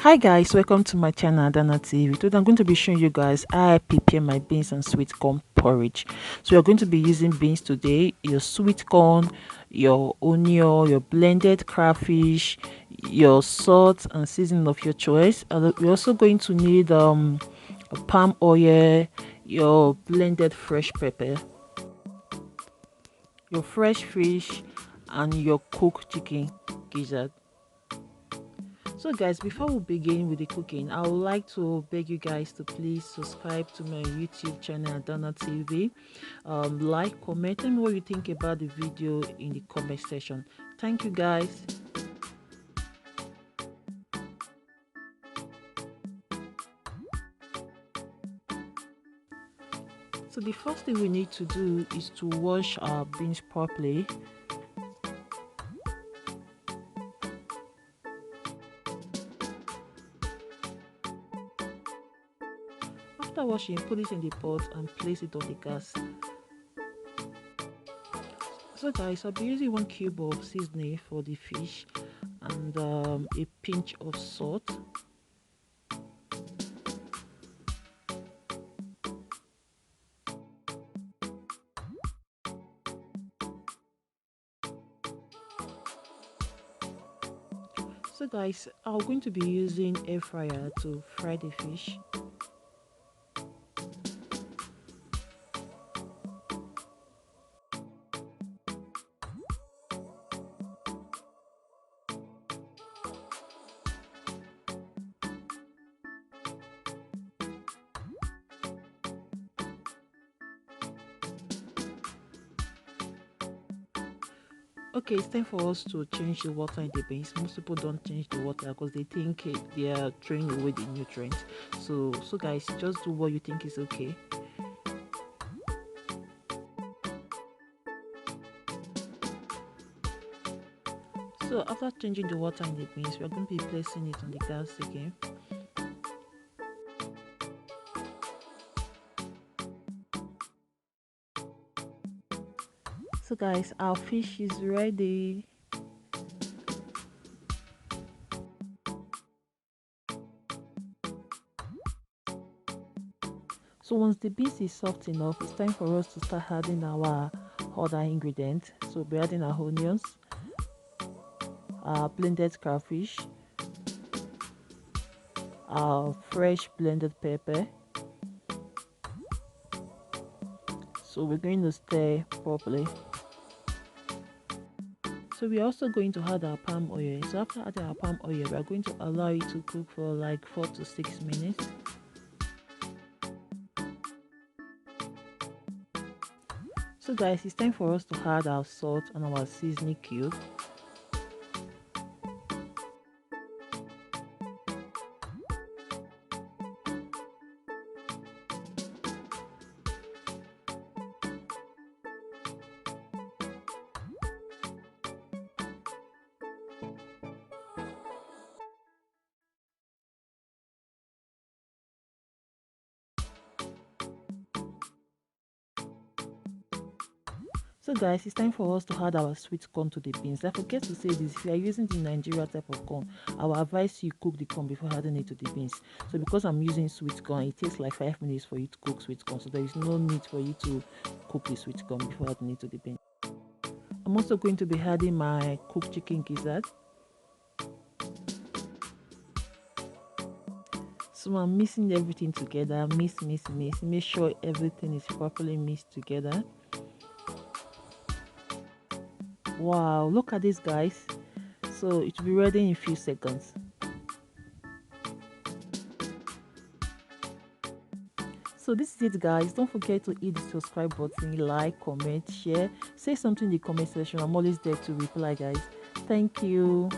Hi guys, welcome to my channel Adanna TV. Today I'm going to be showing you guys how I prepare my beans and sweet corn porridge. So you're going to be using beans today, your sweet corn, your onion, your blended crayfish, your salt and seasoning of your choice. We're also going to need palm oil, your blended fresh pepper, your fresh fish, and your cooked chicken gizzard. So guys, before we begin with the cooking, I would like to beg you guys to please subscribe to my YouTube channel Adanna TV. Like, comment, and what you think about the video in the comment section. Thank you guys. So the first thing we need to do is to wash our beans properly. After washing, put it in the pot and place it on the gas. So guys, I'll be using 1 cube of seasoning for the fish and a pinch of salt. So guys, I'm going to be using air fryer to fry the fish. Okay, it's time for us to change the water in the beans. Most people don't change the water because they think they are throwing away the nutrients. So guys, just do what you think is okay. So after changing the water in the beans, we're going to be placing it on the gas again. So guys, our fish is ready. So once the beans is soft enough, it's time for us to start adding our other ingredients. So we're adding our onions, our blended crayfish, our fresh blended pepper. So we're going to stir properly. So we're also going to add our palm oil. So after adding our palm oil, we are going to allow it to cook for like 4 to 6 minutes. So guys, it's time for us to add our salt and our seasoning cube. So guys, it's time for us to add our sweet corn to the beans. I forget to say this, if you are using the Nigeria type of corn, I will advise you cook the corn before adding it to the beans. So because I'm using sweet corn, it takes like 5 minutes for you to cook sweet corn. So there is no need for you to cook the sweet corn before adding it to the beans. I'm also going to be adding my cooked chicken gizzard. So I'm mixing everything together, mix, make sure everything is properly mixed together. Wow, look at this guys. So it will be ready in a few seconds. So this is it guys. Don't forget to hit the subscribe button, like, comment, share, say something in the comment section. I'm always there to reply guys. Thank you.